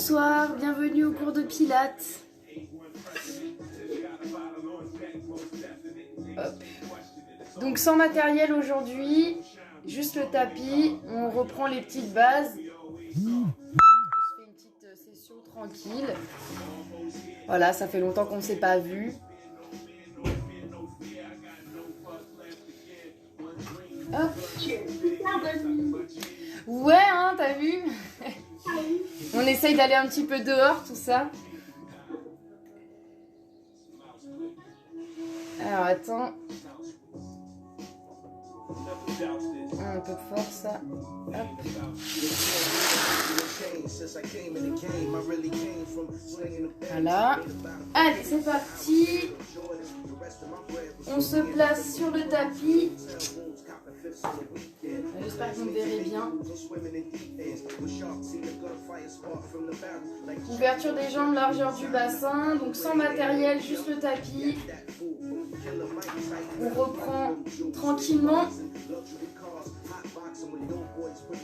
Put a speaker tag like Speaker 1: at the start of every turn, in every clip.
Speaker 1: Bonsoir, bienvenue au cours de Pilates. Hop. Donc sans matériel aujourd'hui, juste le tapis, on reprend les petites bases. On se fait une petite session tranquille. Voilà, ça fait longtemps qu'on ne s'est pas vu. Hop. Ouais, hein, t'as vu? On essaye d'aller un petit peu dehors, tout ça. Alors, attends. Un peu fort, ça. Hop. Voilà. Allez, c'est parti. On se place sur le tapis. J'espère que vous me verrez bien. Ouverture des jambes, largeur du bassin. Donc sans matériel, juste le tapis. On reprend tranquillement.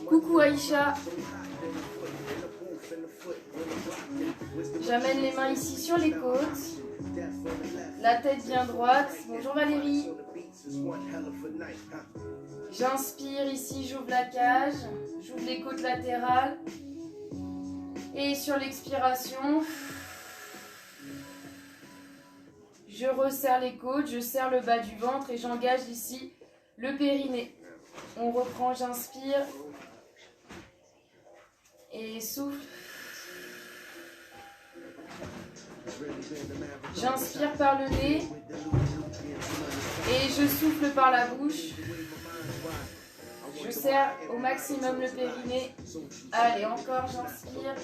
Speaker 1: Coucou Aïcha. J'amène les mains ici sur les côtes. La tête bien droite. Bonjour Valérie. J'inspire ici, j'ouvre la cage. J'ouvre les côtes latérales. Et sur l'expiration, je resserre les côtes, je serre le bas du ventre et j'engage ici le périnée. On reprend, j'inspire. Et souffle. J'inspire par le nez. Et je souffle par la bouche. Je serre au maximum le périnée. Allez, encore, j'inspire.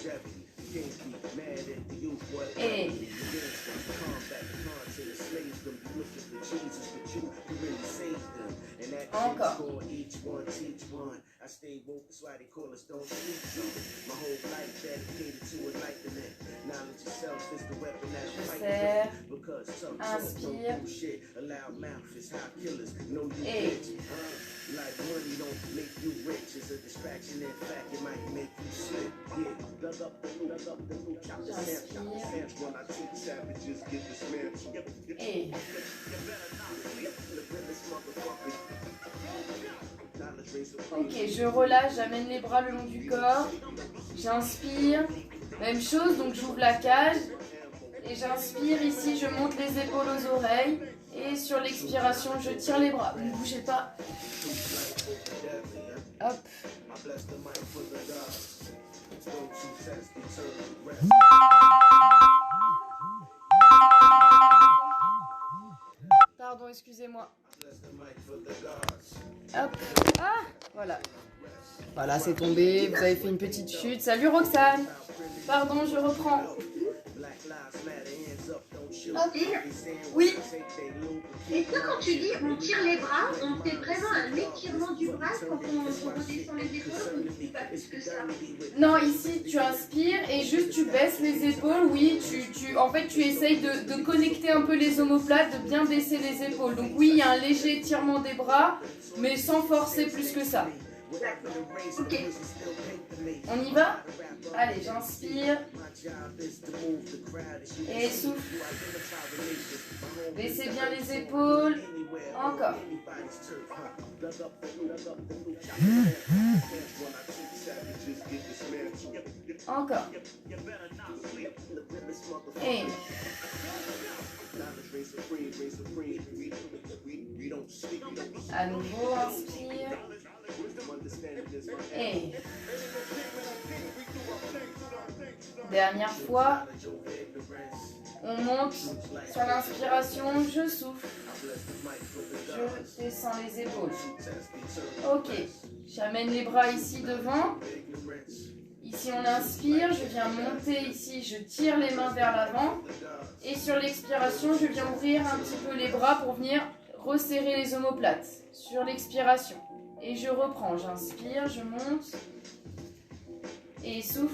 Speaker 1: Et encore. Je serre. Inspire. Et Et ok, je relâche, j'amène les bras le long du corps. J'inspire. Même chose, donc j'ouvre la cage. Et j'inspire ici, je monte les épaules aux oreilles. Et sur l'expiration, je tire les bras. Ne bougez pas. Hop. Pardon, excusez-moi. Hop. Ah, voilà. Voilà, c'est tombé. Vous avez fait une petite chute. Salut Roxane. Pardon, je reprends. Oui.
Speaker 2: Et toi, quand tu dis on tire les bras, on fait vraiment un étirement du bras quand on redescend les épaules ou pas plus que ça?
Speaker 1: Non, ici tu inspires et juste tu baisses les épaules. Oui, en fait tu essayes de connecter un peu les omoplates, de bien baisser les épaules. Donc oui, il y a un léger étirement des bras, mais sans forcer plus que ça.
Speaker 2: Ok.
Speaker 1: On y va? Allez, j'inspire. Et souffle. Baissez bien les épaules. Encore. Encore. Et à nouveau, inspire. Et dernière fois, on monte sur l'inspiration, je souffle, je descends les épaules. Ok, j'amène les bras ici devant. Ici on inspire, je viens monter ici, je tire les mains vers l'avant. Et sur l'expiration, je viens ouvrir un petit peu les bras pour venir resserrer les omoplates. Sur l'expiration. Et je reprends, j'inspire, je monte. Et souffle.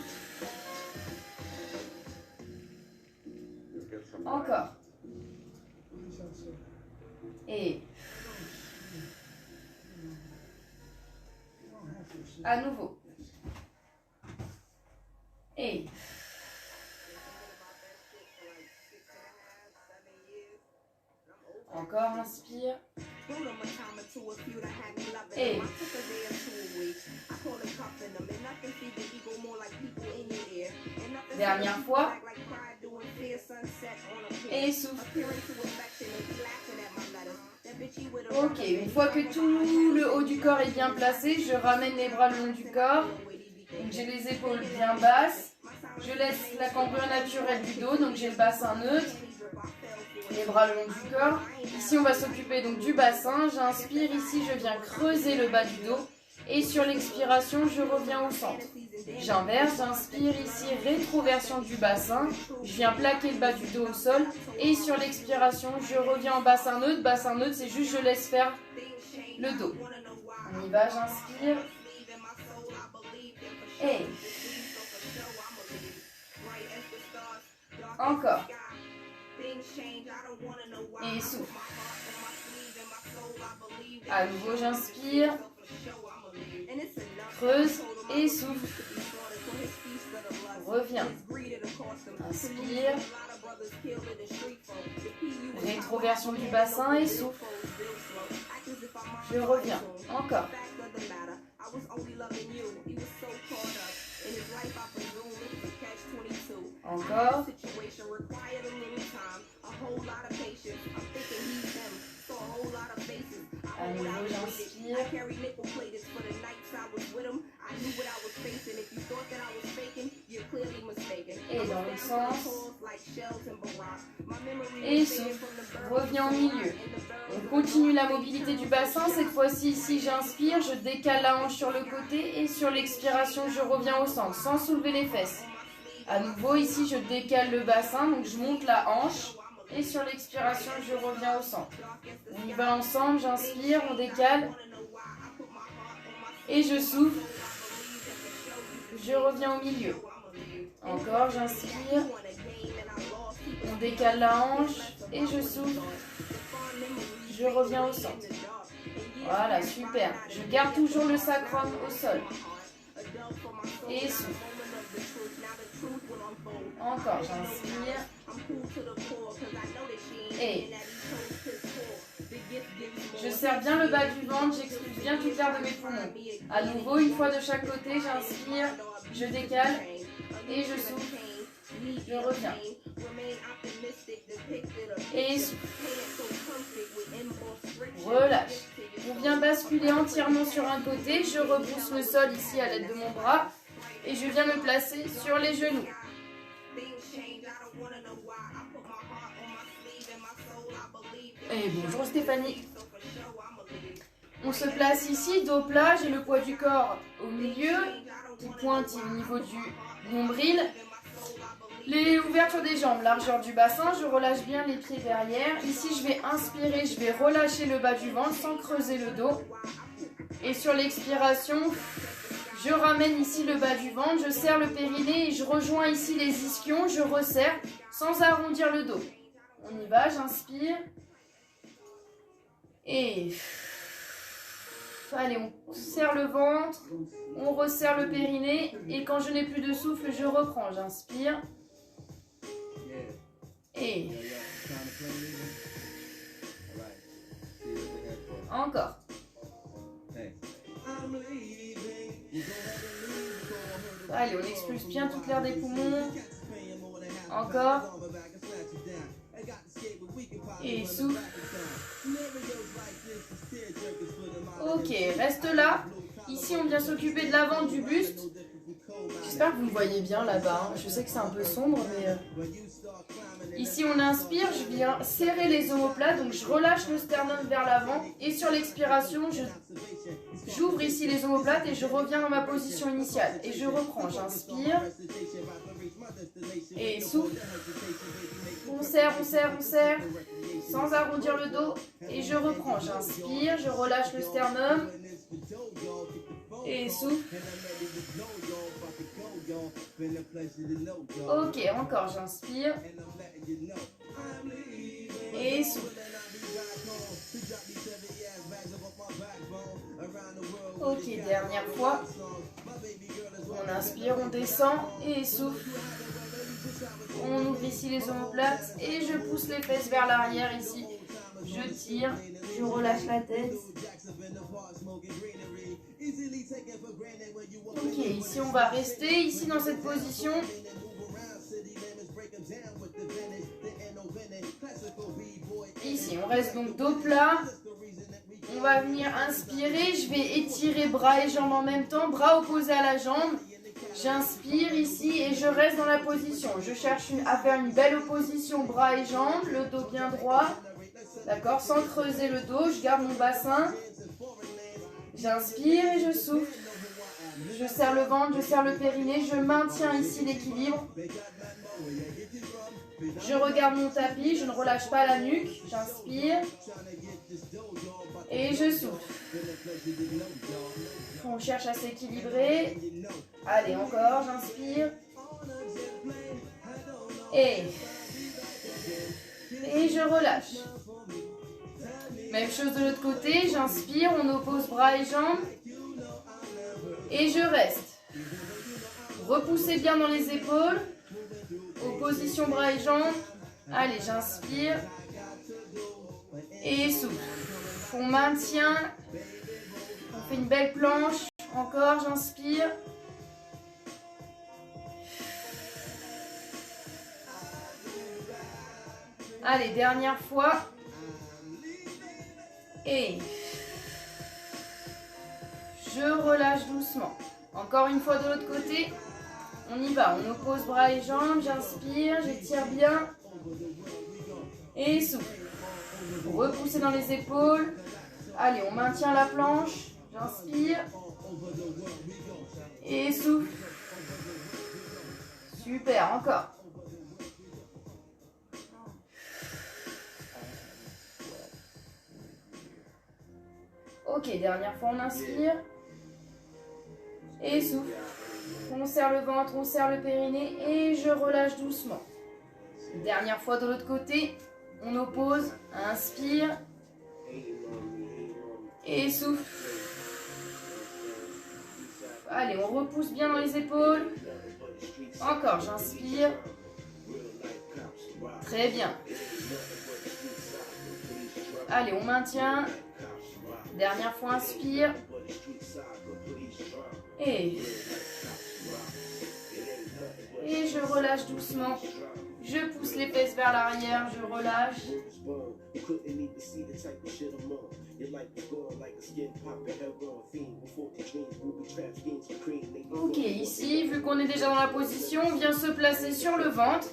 Speaker 1: Encore. Et à nouveau. Et Encore, inspire. Et dernière fois. Et souffle. Ok, une fois que tout le haut du corps est bien placé, je ramène les bras le long du corps. Donc j'ai les épaules bien basses. Je laisse la cambrure naturelle du dos, donc j'ai le bassin neutre. Les bras le long du corps. Ici on va s'occuper donc du bassin. J'inspire ici, je viens creuser le bas du dos. Et sur l'expiration, je reviens au centre. J'inverse, j'inspire ici, rétroversion du bassin. Je viens plaquer le bas du dos au sol. Et sur l'expiration, je reviens en bassin neutre. Bassin neutre, c'est juste je laisse faire le dos. On y va, j'inspire. Et encore. Et souffle. À nouveau, j'inspire. Creuse et souffle. Reviens. Inspire. Rétroversion du bassin et souffle. Je reviens. Encore. Encore. À nouveau, j'inspire. Et dans le sens. Et souffle. Reviens au milieu. On continue la mobilité du bassin. Cette fois-ci, ici, j'inspire. Je décale la hanche sur le côté. Et sur l'expiration, je reviens au centre sans soulever les fesses. À nouveau, ici, je décale le bassin. Donc, je monte la hanche. Et sur l'expiration, je reviens au centre. On y va ensemble, j'inspire, on décale. Et je souffle. Je reviens au milieu. Encore, j'inspire. On décale la hanche. Et je souffle. Je reviens au centre. Voilà, super. Je garde toujours le sacrum au sol. Et souffle. Encore, j'inspire. Et je serre bien le bas du ventre, j'expulse bien toute l'air de mes poumons. À nouveau, une fois de chaque côté, j'inspire, je décale et je souffle. Je reviens. Et souffle. Relâche. On vient basculer entièrement sur un côté. Je repousse le sol ici à l'aide de mon bras. Et je viens me placer sur les genoux. Et bonjour Stéphanie. On se place ici, dos plat, j'ai le poids du corps au milieu, qui pointe au niveau du nombril. Les ouvertures des jambes, largeur du bassin, je relâche bien les pieds derrière. Ici, je vais inspirer, je vais relâcher le bas du ventre sans creuser le dos. Et sur l'expiration, je ramène ici le bas du ventre, je serre le périnée et je rejoins ici les ischions, je resserre sans arrondir le dos. On y va, j'inspire. Et allez, on serre le ventre, on resserre le périnée et quand je n'ai plus de souffle, je reprends. J'inspire. Et encore. Allez, on expulse bien toute l'air des poumons. Encore. Et souffle. Ok, reste là. Ici, on vient s'occuper de l'avant du buste. J'espère que vous me voyez bien là-bas. Je sais que c'est un peu sombre, mais... Ici, on inspire, je viens serrer les omoplates. Donc, je relâche le sternum vers l'avant. Et sur l'expiration, j'ouvre ici les omoplates et je reviens dans ma position initiale. Et je reprends. J'inspire. Et souffle. On serre, on serre, on serre. Sans arrondir le dos. Et je reprends. J'inspire, je relâche le sternum. Et souffle. Ok, encore, j'inspire. Et souffle. Ok, dernière fois. On inspire, on descend et souffle. On ouvre ici les omoplates et je pousse les fesses vers l'arrière ici. je tire, je relâche la tête. Ok, ici on va rester, ici dans cette position. Ici, on reste donc dos plat. On va venir inspirer, je vais étirer bras et jambes en même temps, bras opposés à la jambe. J'inspire ici et je reste dans la position. Je cherche à faire une belle opposition bras et jambes, le dos bien droit. D'accord, sans creuser le dos, je garde mon bassin. J'inspire et je souffle. Je serre le ventre, je serre le périnée, je maintiens ici l'équilibre. Je regarde mon tapis, je ne relâche pas la nuque. J'inspire et je souffle. On cherche à s'équilibrer. Allez, encore, j'inspire. Et je relâche. Même chose de l'autre côté, j'inspire, on oppose bras et jambes. Et je reste. Repoussez bien dans les épaules. Opposition bras et jambes. Allez, j'inspire. Et souffle. On maintient. On fait une belle planche. Encore, j'inspire. Allez, dernière fois. Et je relâche doucement. Encore une fois de l'autre côté. On y va. On oppose bras et jambes. J'inspire, j'étire bien. Et souffle. Repoussez dans les épaules. Allez, on maintient la planche. J'inspire. Et souffle. Super, encore. Ok, dernière fois, on inspire. Et souffle. On serre le ventre, on serre le périnée et je relâche doucement. Dernière fois de l'autre côté. On oppose. Inspire. Et souffle. Allez, on repousse bien dans les épaules. Encore, j'inspire. Très bien. Allez, on maintient. Dernière fois, inspire. Et je relâche doucement. Je pousse les fesses vers l'arrière, je relâche. Ok, ici, vu qu'on est déjà dans la position, on vient se placer sur le ventre.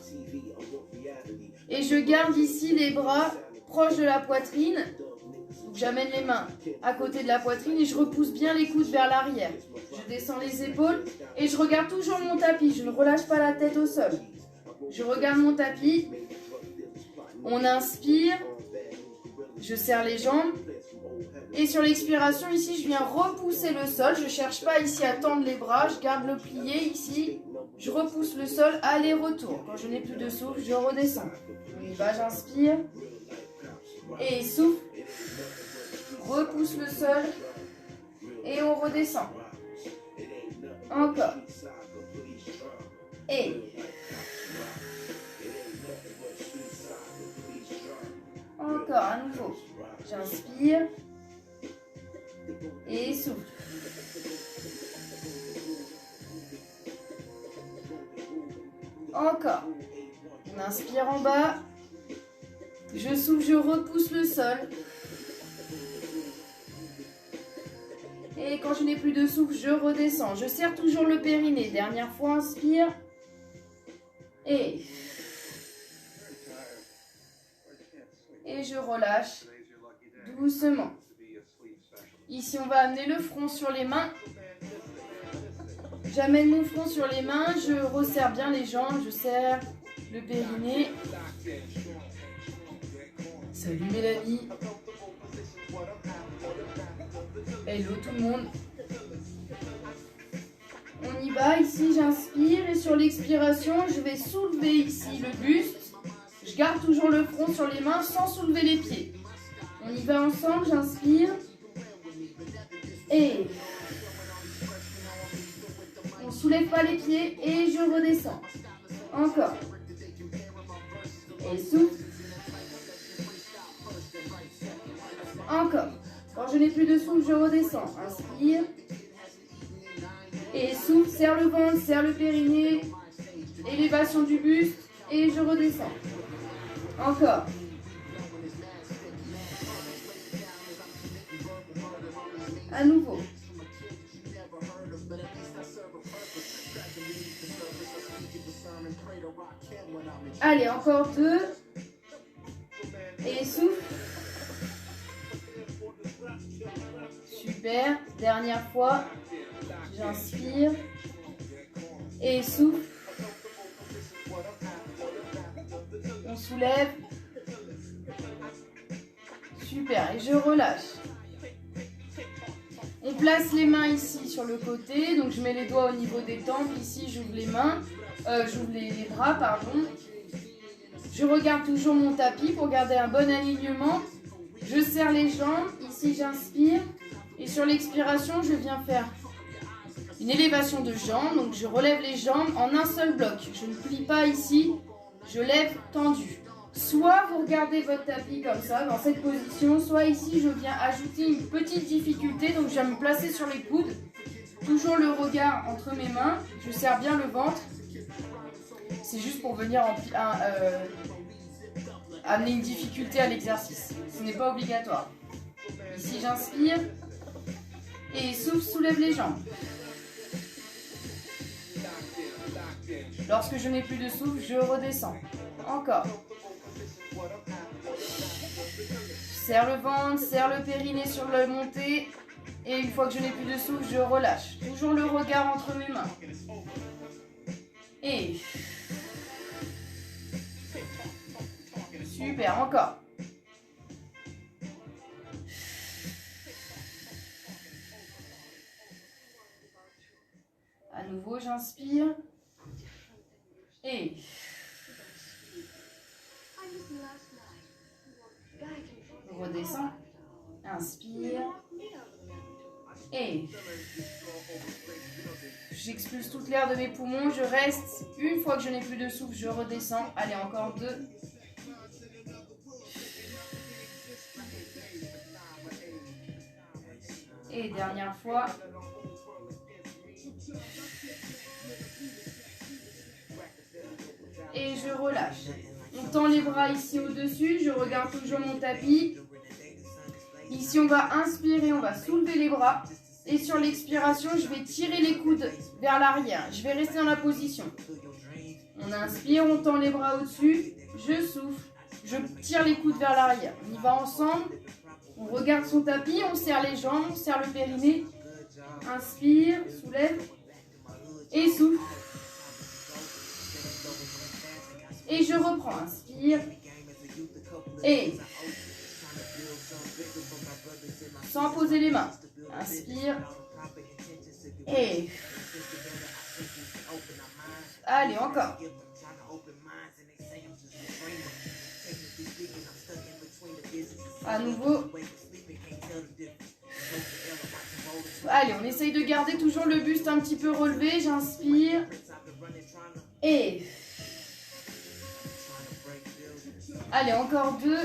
Speaker 1: Et je garde ici les bras proches de la poitrine. J'amène les mains à côté de la poitrine et je repousse bien les coudes vers l'arrière. Je descends les épaules et je regarde toujours mon tapis. Je ne relâche pas la tête au sol. Je regarde mon tapis. On inspire. Je serre les jambes. Et sur l'expiration, ici, je viens repousser le sol. Je ne cherche pas ici à tendre les bras. Je garde le plié ici. Je repousse le sol, aller-retour. Quand je n'ai plus de souffle, je redescends. On y va, j'inspire. Et souffle. Repousse le sol. Et on redescend. Encore. Et. Encore, à nouveau. J'inspire. Et souffle. Encore. On inspire en bas. Je souffle, je repousse le sol. Et quand je n'ai plus de souffle, je redescends. Je serre toujours le périnée. Dernière fois, inspire. Et je relâche doucement. Ici, on va amener le front sur les mains. J'amène mon front sur les mains. Je resserre bien les jambes. Je serre le périnée. Salut Mélanie. Hello tout le monde. On y va, ici j'inspire et sur l'expiration je vais soulever ici le buste. Je garde toujours le front sur les mains sans soulever les pieds. On y va ensemble, j'inspire. Et on ne soulève pas les pieds et je redescends. Encore. Et souffle. n'ai plus de souffle, je redescends. Inspire. Et souffle, serre le ventre, serre le périnée. Élévation du buste. Et je redescends. Encore. À nouveau. Allez, encore 2. Et souffle. Super. Dernière fois. J'inspire. Et souffle. On soulève. Super. Et je relâche. On place les mains ici sur le côté. Donc je mets les doigts au niveau des tempes. Ici, j'ouvre les mains. J'ouvre les bras, pardon. Je regarde toujours mon tapis pour garder un bon alignement. Je serre les jambes. Ici, j'inspire. Et sur l'expiration, je viens faire une élévation de jambes. Donc, je relève les jambes en un seul bloc. Je ne plie pas ici. Je lève tendu. Soit vous regardez votre tapis comme ça, dans cette position. Soit ici, je viens ajouter une petite difficulté. Donc, je viens me placer sur les coudes. Toujours le regard entre mes mains. Je serre bien le ventre. C'est juste pour venir amener une difficulté à l'exercice. Ce n'est pas obligatoire. Ici, j'inspire. Et souffle, soulève les jambes. Lorsque je n'ai plus de souffle, je redescends. Encore. Serre le ventre, serre le périnée sur la montée. Et une fois que je n'ai plus de souffle, je relâche. Toujours le regard entre mes mains. Et... Super, encore. À nouveau, j'inspire. Et... Je redescends. Inspire. Et... J'expulse toute l'air de mes poumons. Je reste. Une fois que je n'ai plus de souffle, je redescends. Allez, encore 2. Et dernière fois. Et je relâche. On tend les bras ici au-dessus. Je regarde toujours mon tapis. Ici, on va inspirer, on va soulever les bras. Et sur l'expiration, je vais tirer les coudes vers l'arrière. Je vais rester dans la position. On inspire, on tend les bras au-dessus. Je souffle. Je tire les coudes vers l'arrière. On y va ensemble. On regarde son tapis, on serre les jambes, on serre le périnée. Inspire, soulève. Et souffle. Et je reprends. Inspire. Et. Sans poser les mains. Inspire. Et. Allez, encore. À nouveau. Allez, on essaye de garder toujours le buste un petit peu relevé. J'inspire. Et... Allez, encore 2.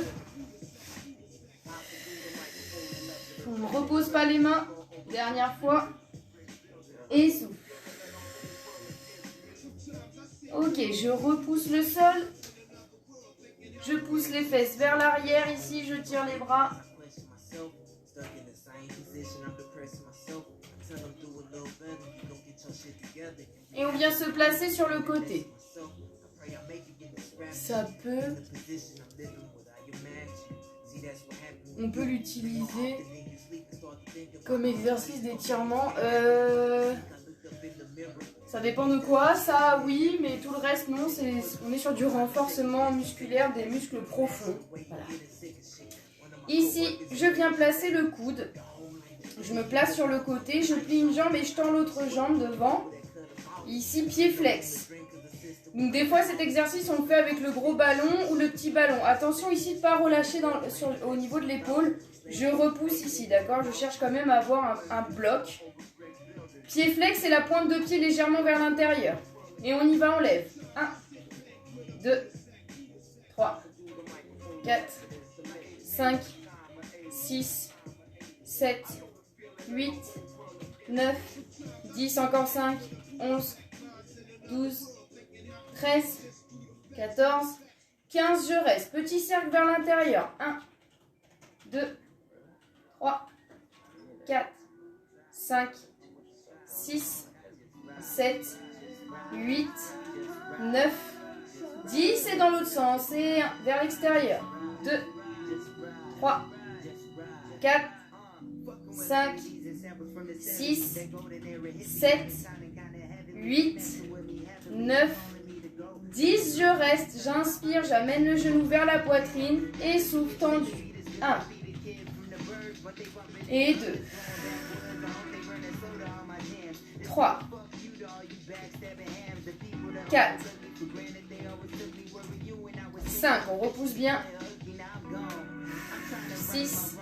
Speaker 1: On ne repose pas les mains. Dernière fois. Et souffle. Ok, je repousse le sol. Je pousse les fesses vers l'arrière. Ici, je tire les bras. Et on vient se placer sur le côté. Ça peut... On peut l'utiliser comme exercice d'étirement. Ça dépend de quoi. Ça, oui, mais tout le reste, non. On est sur du renforcement musculaire des muscles profonds. Voilà. Ici, je viens placer le coude. Je me place sur le côté. Je plie une jambe et je tends l'autre jambe devant. Ici, pied flex. Donc des fois cet exercice on le fait avec le gros ballon ou le petit ballon. Attention ici de ne pas relâcher au niveau de l'épaule. Je repousse ici, d'accord? Je cherche quand même à avoir un bloc. Pied flex et la pointe de pied légèrement vers l'intérieur. Et on y va, on lève. 1, 2, 3, 4, 5, 6, 7, 8, 9, 10, encore 5, 11, 12, 13, 14, 15, je reste. Petit cercle vers l'intérieur. 1, 2, 3, 4, 5, 6, 7, 8, 9, 10 et dans l'autre sens. Et 1 vers l'extérieur. 2, 3, 4, 5, 6, 7, 8, 9, 10, je reste, j'inspire, j'amène le genou vers la poitrine et souffle tendu. 1 et 2, 3, 4, 5, on repousse bien, 6,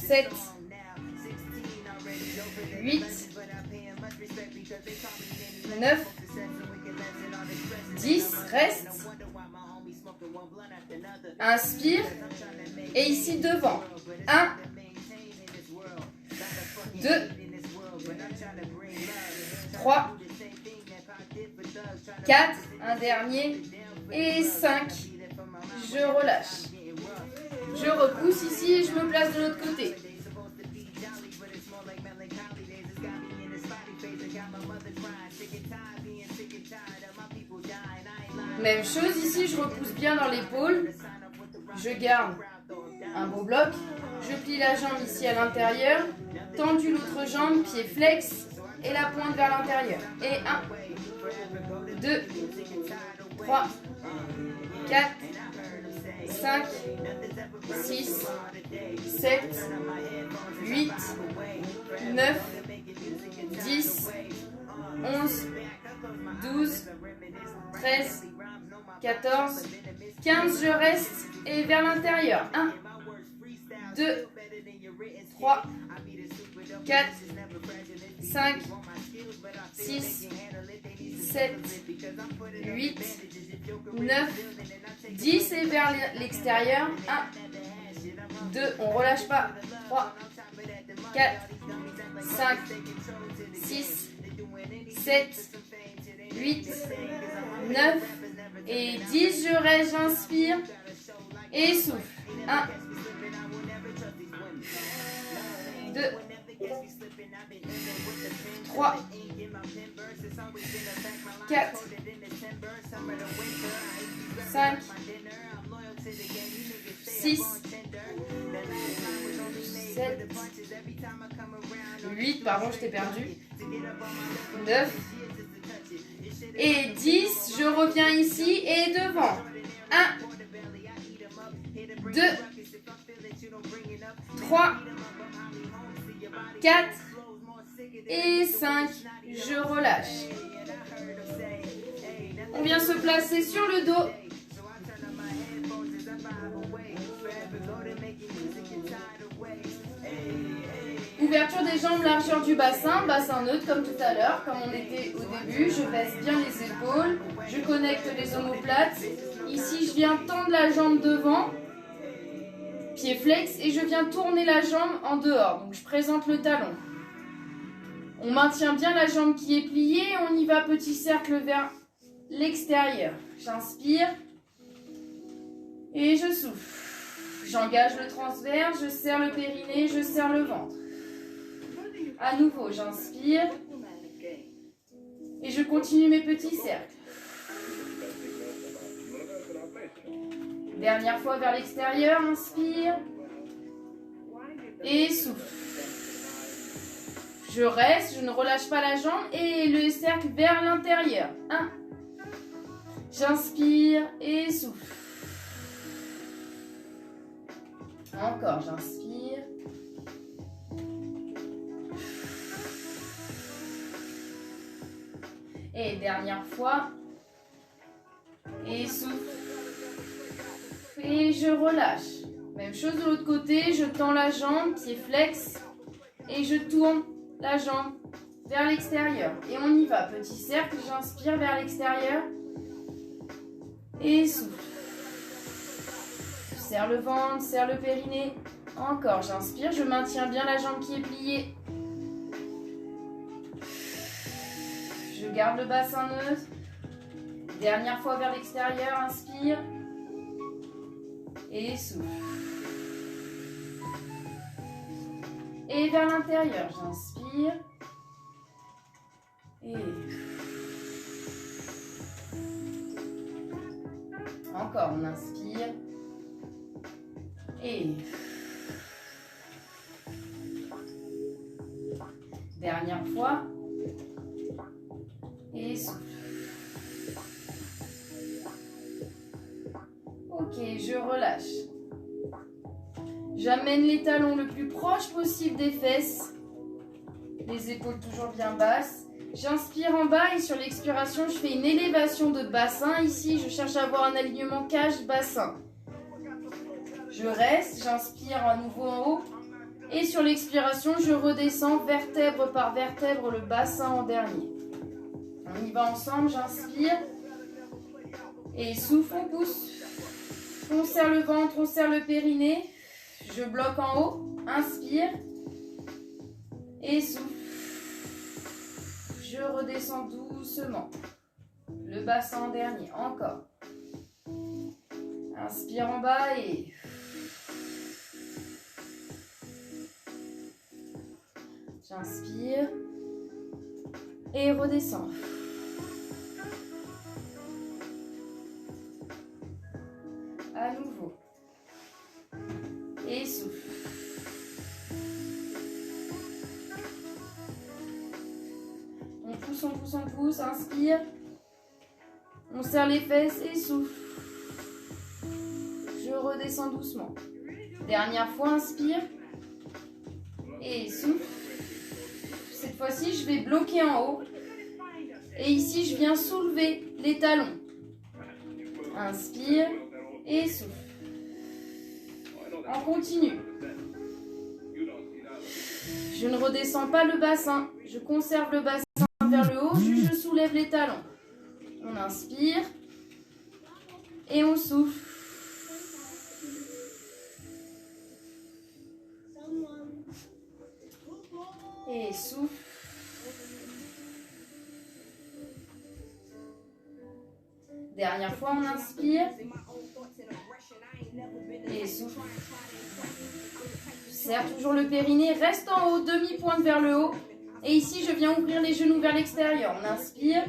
Speaker 1: 7, 8, 9, 10, reste, inspire, et ici devant, 1, 2, 3, 4, un dernier, et 5, je relâche. Je repousse ici et je me place de l'autre côté. Même chose ici, je repousse bien dans l'épaule. Je garde un beau bloc. Je plie la jambe ici à l'intérieur. Tendu l'autre jambe, pied flex et la pointe vers l'intérieur. Et 1, 2, 3, 4, 5, 6, 7, 8, 9, 10, 11, 12, 13, 14, 15, je reste et vers l'intérieur. 1, 2, 3, 4, 5, 6, 7, 8, 9, 10 et vers l'extérieur. 1, 2, on relâche pas. 3, 4, 5, 6, 7, 8, 9 et 10. Je reste, j'inspire et souffle. 1, 2, 3, 4, 5, 6, 7, 8, pardon, je t'ai perdu, 9 et 10, je reviens ici et devant, 1, 2, 3, 4 et 5, je relâche. On vient se placer sur le dos. Ouverture des jambes, largeur du bassin, bassin neutre comme tout à l'heure, comme on était au début. Je baisse bien les épaules, je connecte les omoplates. Ici, je viens tendre la jambe devant, pied flex, et je viens tourner la jambe en dehors. Donc, je présente le talon. On maintient bien la jambe qui est pliée. On y va, petit cercle vers l'extérieur. J'inspire et je souffle. J'engage le transverse, je serre le périnée, je serre le ventre. À nouveau, j'inspire et je continue mes petits cercles. Dernière fois vers l'extérieur, inspire et souffle. Je reste, je ne relâche pas la jambe et le cercle vers l'intérieur. 1, j'inspire et souffle. Encore, j'inspire. Et dernière fois. Et souffle. Et je relâche. Même chose de l'autre côté, je tends la jambe, pied flex. Et je tourne la jambe vers l'extérieur. Et on y va. Petit cercle, j'inspire vers l'extérieur. Et souffle. Serre le ventre, serre le périnée. Encore, j'inspire, je maintiens bien la jambe qui est pliée. Je garde le bassin neutre. Dernière fois vers l'extérieur, inspire. Et souffle. Et vers l'intérieur, j'inspire. Et encore, on inspire. Et dernière fois. Et souffle. Ok, je relâche. J'amène les talons le plus proche possible des fesses. Les épaules toujours bien basses. J'inspire en bas et sur l'expiration, je fais une élévation de bassin. Ici, je cherche à avoir un alignement cage-bassin. Je reste, j'inspire à nouveau en haut. Et sur l'expiration, je redescends vertèbre par vertèbre le bassin en dernier. On y va ensemble, j'inspire. Et souffle, on pousse. On serre le ventre, on serre le périnée. Je bloque en haut, inspire. Et souffle. Je redescends doucement. Le bassin en dernier, encore. Inspire en bas et... J'inspire. Et redescends. À nouveau. Et souffle. On pousse, on pousse, on pousse. Inspire. On serre les fesses et souffle. Je redescends doucement. Dernière fois, inspire. Et souffle. Cette fois-ci, je vais bloquer en haut. Et ici, je viens soulever les talons. Inspire et souffle. On continue. Je ne redescends pas le bassin. Je conserve le bassin vers le haut. Je soulève les talons. On inspire. Et on souffle. Et souffle. Dernière fois, on inspire. Et souffle. Serre toujours le périnée. Reste en haut, demi-pointe vers le haut. Et ici, je viens ouvrir les genoux vers l'extérieur. On inspire.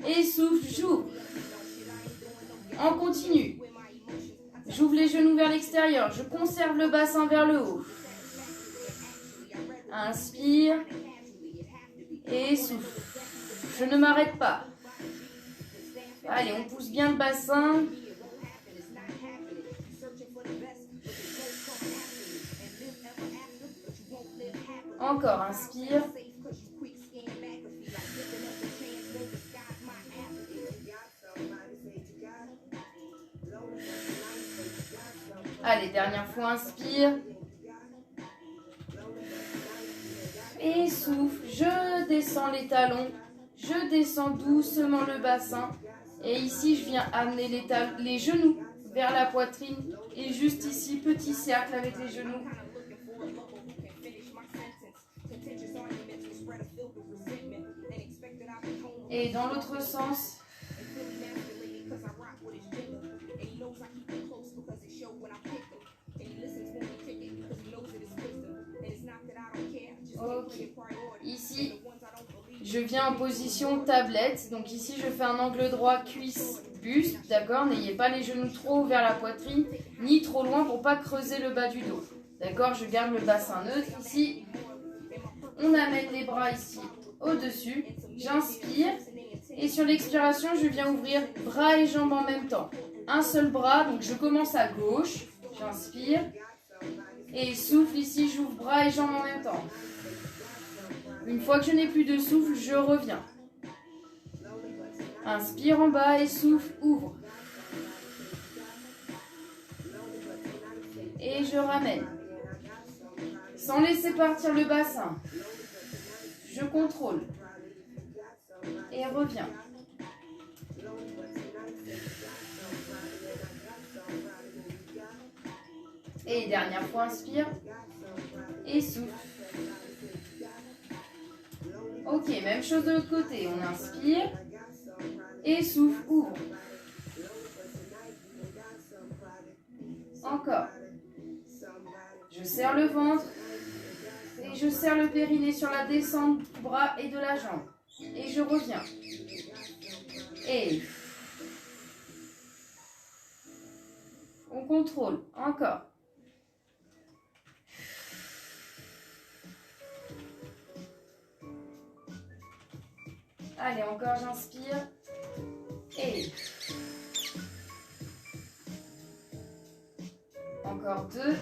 Speaker 1: Et souffle, j'ouvre. On continue. J'ouvre les genoux vers l'extérieur. Je conserve le bassin vers le haut. Inspire. Et souffle. Je ne m'arrête pas. Allez, on pousse bien le bassin. Encore, inspire. Allez, dernière fois, inspire. Et souffle. Je descends les talons. Je descends doucement le bassin. Et ici, je viens amener les genoux vers la poitrine. Et juste ici, petit cercle avec les genoux. Et dans l'autre sens. Ok. Ici, je viens en position tablette. Donc ici, je fais un angle droit, cuisse, buste. D'accord? N'ayez pas les genoux trop vers la poitrine, ni trop loin pour pas creuser le bas du dos. D'accord? Je garde le bassin neutre. Ici, on amène les bras ici au-dessus. J'inspire. Et sur l'expiration, je viens ouvrir bras et jambes en même temps. Un seul bras, donc je commence à gauche. J'inspire. Et souffle ici, j'ouvre bras et jambes en même temps. Une fois que je n'ai plus de souffle, je reviens. Inspire en bas et souffle, ouvre. Et je ramène. Sans laisser partir le bassin. Je contrôle. Et reviens. Et dernière fois, inspire. Et souffle. Ok, même chose de l'autre côté. On inspire. Et souffle, ouvre. Encore. Je serre le ventre. Et je serre le périnée sur la descente du bras et de la jambe. Et je reviens. Et on contrôle. Encore. Allez, encore, j'inspire. Et encore 2.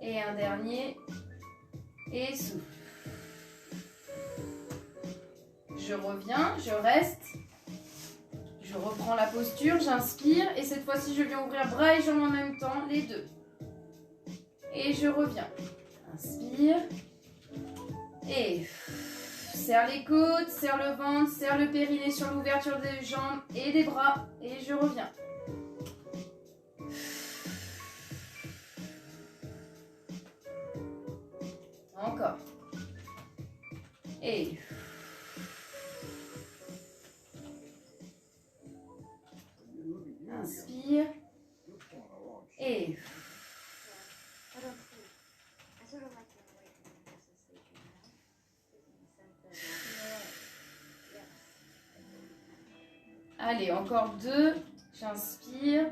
Speaker 1: Et un dernier. Et souffle. Je reviens, je reste. Je reprends la posture, j'inspire. Et cette fois-ci, je viens ouvrir bras et jambes en même temps, les deux. Et je reviens. Inspire. Et serre les côtes, serre le ventre, serre le périnée sur l'ouverture des jambes et des bras. Et je reviens. Encore. Et inspire. Et allez, encore 2. J'inspire.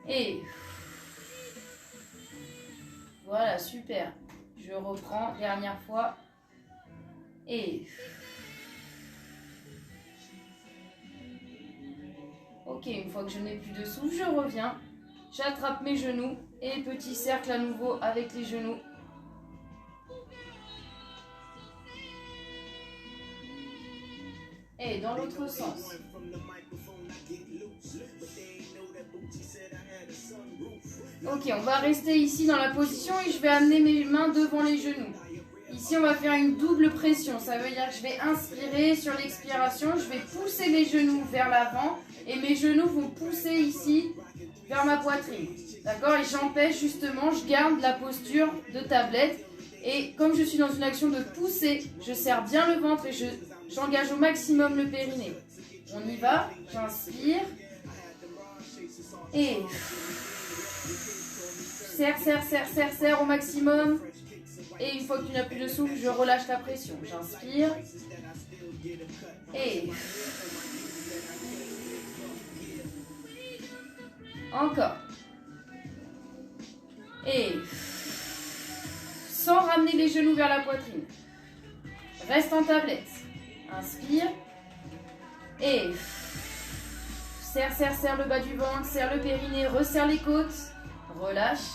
Speaker 1: Et voilà, super. Je reprends, dernière fois. Et ok, une fois que je n'ai plus de souffle, je reviens. J'attrape mes genoux et petit cercle à nouveau avec les genoux. Et dans l'autre sens. Ok, on va rester ici dans la position et je vais amener mes mains devant les genoux. Ici, on va faire une double pression. Ça veut dire que je vais inspirer sur l'expiration. Je vais pousser mes genoux vers l'avant et mes genoux vont pousser ici vers ma poitrine. D'accord? Et j'empêche justement, je garde la posture de tablette. Et comme je suis dans une action de pousser, je serre bien le ventre et j'engage au maximum le périnée. On y va. J'inspire. Et serre, serre, serre, serre, serre au maximum. Et une fois que tu n'as plus de souffle, je relâche la pression. J'inspire. Et encore. Et sans ramener les genoux vers la poitrine. Reste en tablette. Inspire. Et serre, serre, serre le bas du ventre, serre le périnée, resserre les côtes. Relâche.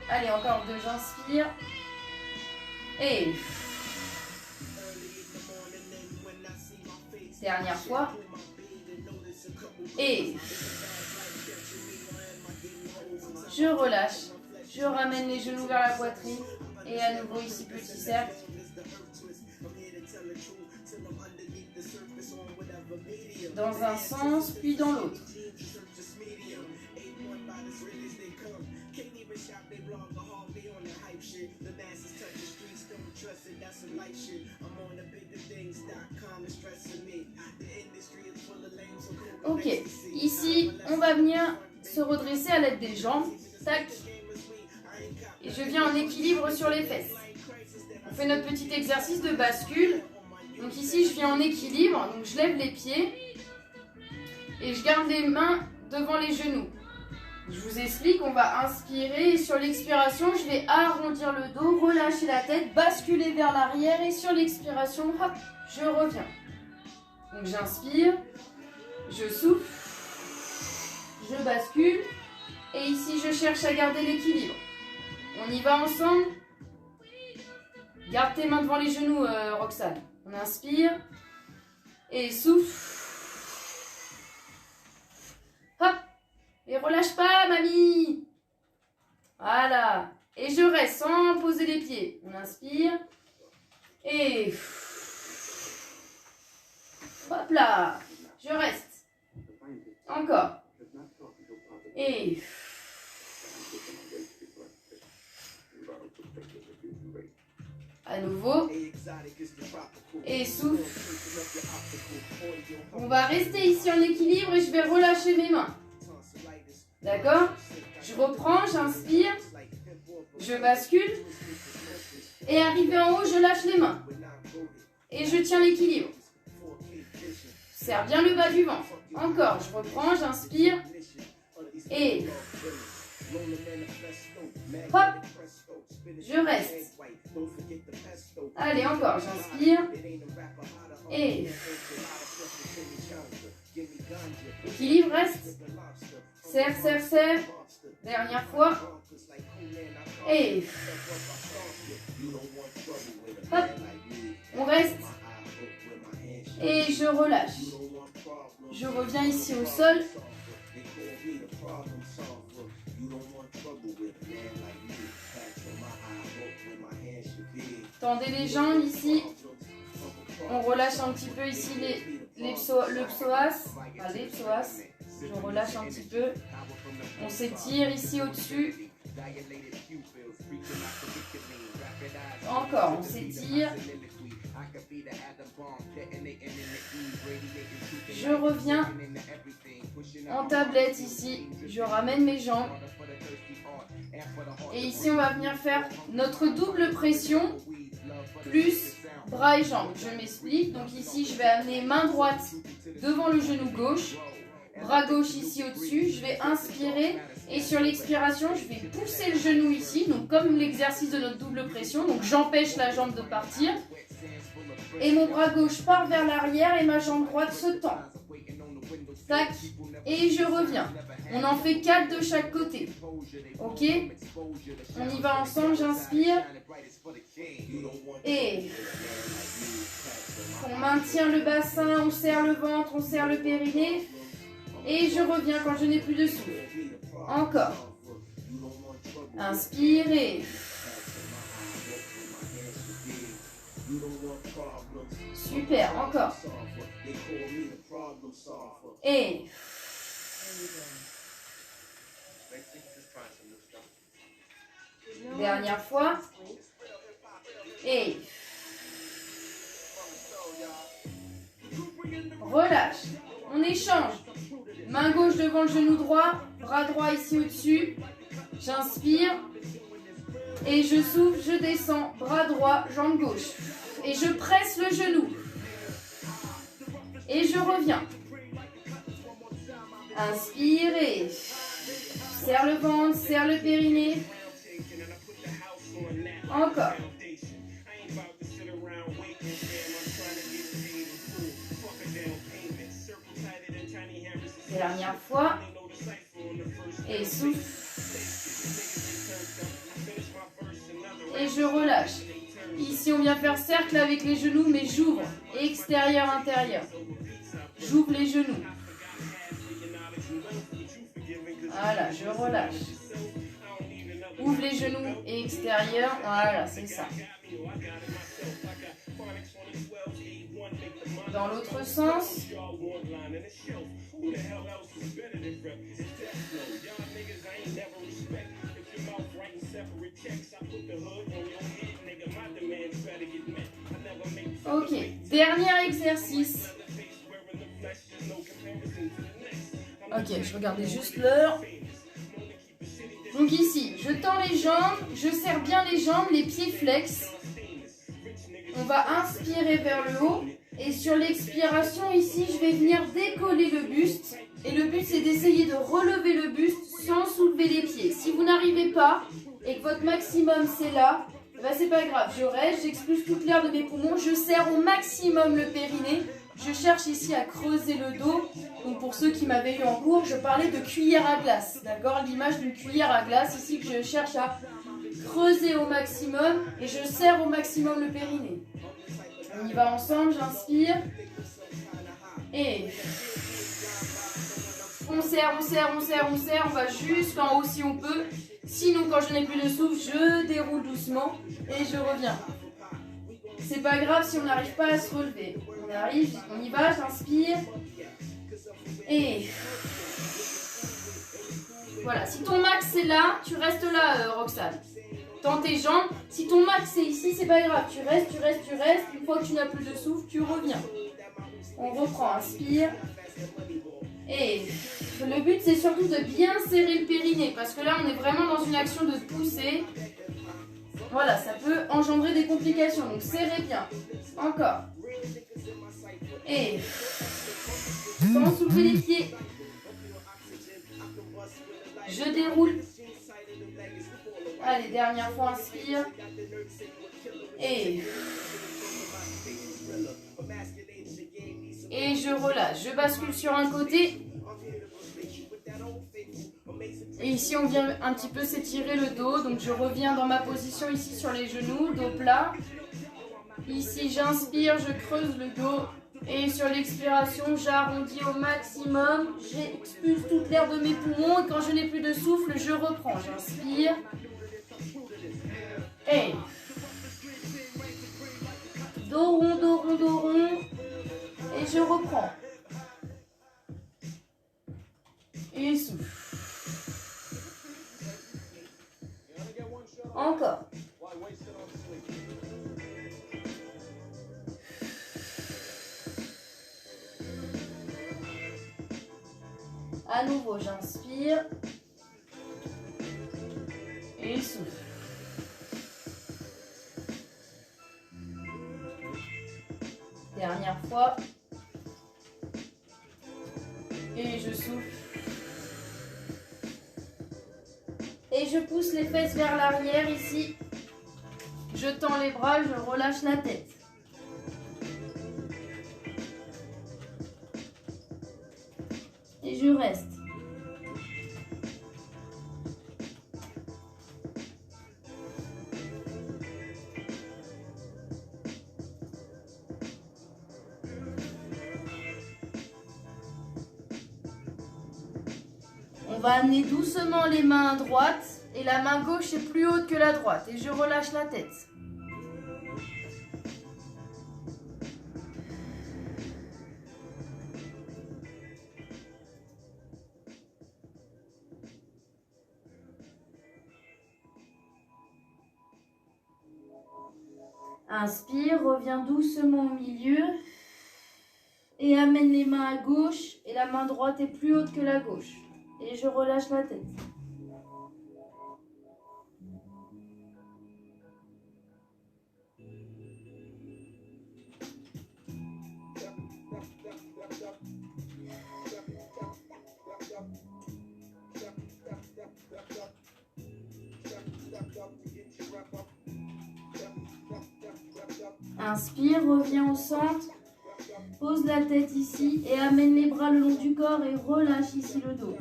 Speaker 1: Allez, encore 2, j'inspire. Et dernière fois. Et je relâche. Je ramène les genoux vers la poitrine. Et à nouveau ici, petit cercle. Dans un sens, puis dans l'autre. Ok, ici, on va venir se redresser à l'aide des jambes. Tac. Et je viens en équilibre sur les fesses. On fait notre petit exercice de bascule. Donc ici, je viens en équilibre. Donc je lève les pieds. Et je garde les mains devant les genoux. Je vous explique, on va inspirer et sur l'expiration, je vais arrondir le dos, relâcher la tête, basculer vers l'arrière et sur l'expiration, hop, je reviens. Donc j'inspire, je souffle, je bascule et ici je cherche à garder l'équilibre. On y va ensemble. Garde tes mains devant les genoux, Roxane. On inspire et souffle. Hop. Et relâche pas, mamie. Voilà. Et je reste sans poser les pieds. On inspire. Et hop là. Je reste. Encore. Et... à nouveau. Et souffle. On va rester ici en équilibre et je vais relâcher mes mains. D'accord? Je reprends, j'inspire. Je bascule. Et arrivé en haut, je lâche les mains. Et je tiens l'équilibre. Serre bien le bas du ventre. Encore, je reprends, j'inspire. Et... hop. Je reste. Allez, encore, j'inspire. Et... équilibre, reste. Serre, serre, serre. Dernière fois. Et... hop. On reste. Et je relâche. Je reviens ici au sol. Tendez les jambes ici. On relâche un petit peu ici le psoas. Enfin, les psoas. Je relâche un petit peu. On s'étire ici au-dessus. Encore, on s'étire. Je reviens en tablette ici. Je ramène mes jambes. Et ici, on va venir faire notre double pression plus bras et jambes. Je m'explique. Donc ici, je vais amener main droite devant le genou gauche. Bras gauche ici au-dessus. Je vais inspirer. Et sur l'expiration, je vais pousser le genou ici. Donc comme l'exercice de notre double pression. Donc j'empêche la jambe de partir. Et mon bras gauche part vers l'arrière et ma jambe droite se tend. Tac. Et je reviens. On en fait 4 de chaque côté. Ok? On y va ensemble, j'inspire. Et on maintient le bassin, on serre le ventre, on serre le périnée. Et je reviens quand je n'ai plus de souffle. Encore. Inspirez. Super, encore. Et... dernière fois. Et... relâche. On échange. Main gauche devant le genou droit. Bras droit ici au-dessus. J'inspire. Et je souffle, je descends. Bras droit, jambe gauche. Et je presse le genou. Et je reviens. Inspirez. Serre le ventre, serre le périnée. Encore. Dernière fois. Et souffle. Et je relâche. Ici, on vient faire cercle avec les genoux, mais j'ouvre. Extérieur, intérieur. J'ouvre les genoux. Voilà, je relâche. Ouvre les genoux et extérieur. Voilà, c'est ça. Dans l'autre sens. Ok, dernier exercice. Ok, je regardais juste l'heure. Donc ici, je tends les jambes, je serre bien les jambes, les pieds flex. On va inspirer vers le haut. Et sur l'expiration, ici, je vais venir décoller le buste. Et le but, c'est d'essayer de relever le buste sans soulever les pieds. Si vous n'arrivez pas et que votre maximum, c'est là, ben c'est pas grave. Je reste, j'expulse toute l'air de mes poumons. Je serre au maximum le périnée. Je cherche ici à creuser le dos. Donc pour ceux qui m'avaient eu en cours, je parlais de cuillère à glace. D'accord? L'image d'une cuillère à glace ici que je cherche à creuser au maximum. Et je serre au maximum le périnée. On y va ensemble, j'inspire. Et on serre, on serre, on serre, on serre. On va jusqu'en haut si on peut. Sinon, quand je n'ai plus de souffle, je déroule doucement et je reviens. C'est pas grave si on n'arrive pas à se relever. On arrive, on y va, j'inspire. Et Voilà, si ton max c'est là, tu restes là, Roxane. Tends tes jambes. Si ton max c'est ici, c'est pas grave. Tu restes. Une fois que tu n'as plus de souffle, tu reviens. On reprend, inspire. Et le but c'est surtout de bien serrer le périnée parce que là on est vraiment dans une action de pousser. Voilà, ça peut engendrer des complications. Donc serrez bien. Encore. Et sans soulever les pieds. Je déroule. Allez, dernière fois, inspire. Et je relâche. Je bascule sur un côté. Et ici, on vient un petit peu s'étirer le dos. Donc, je reviens dans ma position ici sur les genoux, dos plat. Ici, j'inspire, je creuse le dos. Et sur l'expiration, j'arrondis au maximum. J'expulse toute l'air de mes poumons. Et quand je n'ai plus de souffle, je reprends. J'inspire. Et dos rond, dos rond, dos rond. Et je reprends. Et souffle. Encore. À nouveau, j'inspire. Et souffle. Dernière fois. Et je souffle. Et je pousse les fesses vers l'arrière ici. Je tends les bras, je relâche la tête. Et je reste. On va amener doucement les mains à droite et la main gauche est plus haute que la droite et je relâche la tête. Inspire, reviens doucement au milieu et amène les mains à gauche et la main droite est plus haute que la gauche. Et je relâche la tête. Inspire, reviens au centre. Pose la tête ici et amène les bras le long du corps et relâche ici le dos.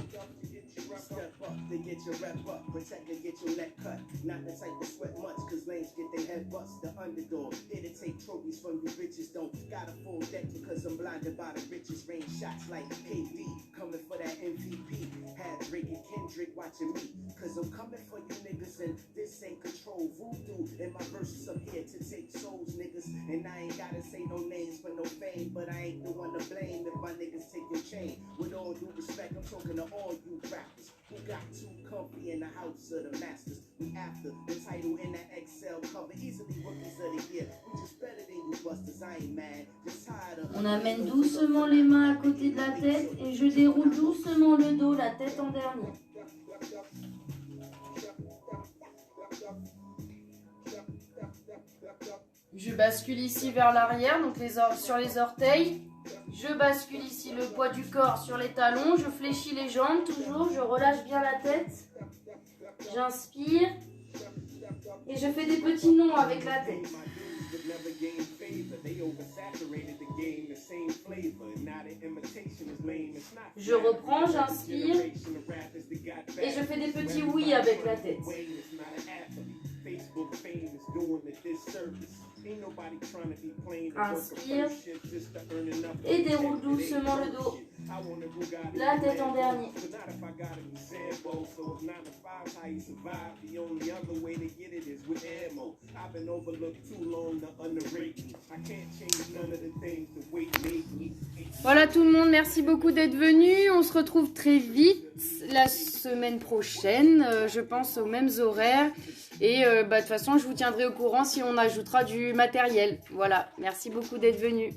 Speaker 3: To get your rep up, protect and get your neck cut. Not the type to sweat much, cause lanes get their head bust. The underdog, here to take trophies from you bitches. Don't got a full deck because I'm blinded by the riches. Rain shots like KD, coming for that MVP. Had Drake and Kendrick watching me, cause I'm coming for you niggas. And this ain't control voodoo. And my verses up here to take souls, niggas. And I ain't gotta say no names for no fame, but I ain't the one to blame if my niggas take your chain. With all due respect, I'm talking to all you rappers who got too comfy in the house of the masters. We after the title in that Excel cover, easily rookies of the year. We just better than you busters, I ain't mad. Just tired of.
Speaker 1: On amène doucement les mains à côté de la tête et je déroule doucement le dos, la tête en dernier. Je bascule ici vers l'arrière, donc sur les orteils. Je bascule ici le poids du corps sur les talons. Je fléchis les jambes toujours. Je relâche bien la tête. J'inspire. Et je fais des petits noms avec la tête. Je reprends, j'inspire. Et je fais des petits oui avec la tête. Inspire et déroule doucement le dos. La tête en dernier. Voilà tout le monde, merci beaucoup d'être venu. On se retrouve très vite la semaine prochaine, je pense aux mêmes horaires. Et de toute façon, je vous tiendrai au courant si on ajoutera du matériel. Voilà, merci beaucoup d'être venu.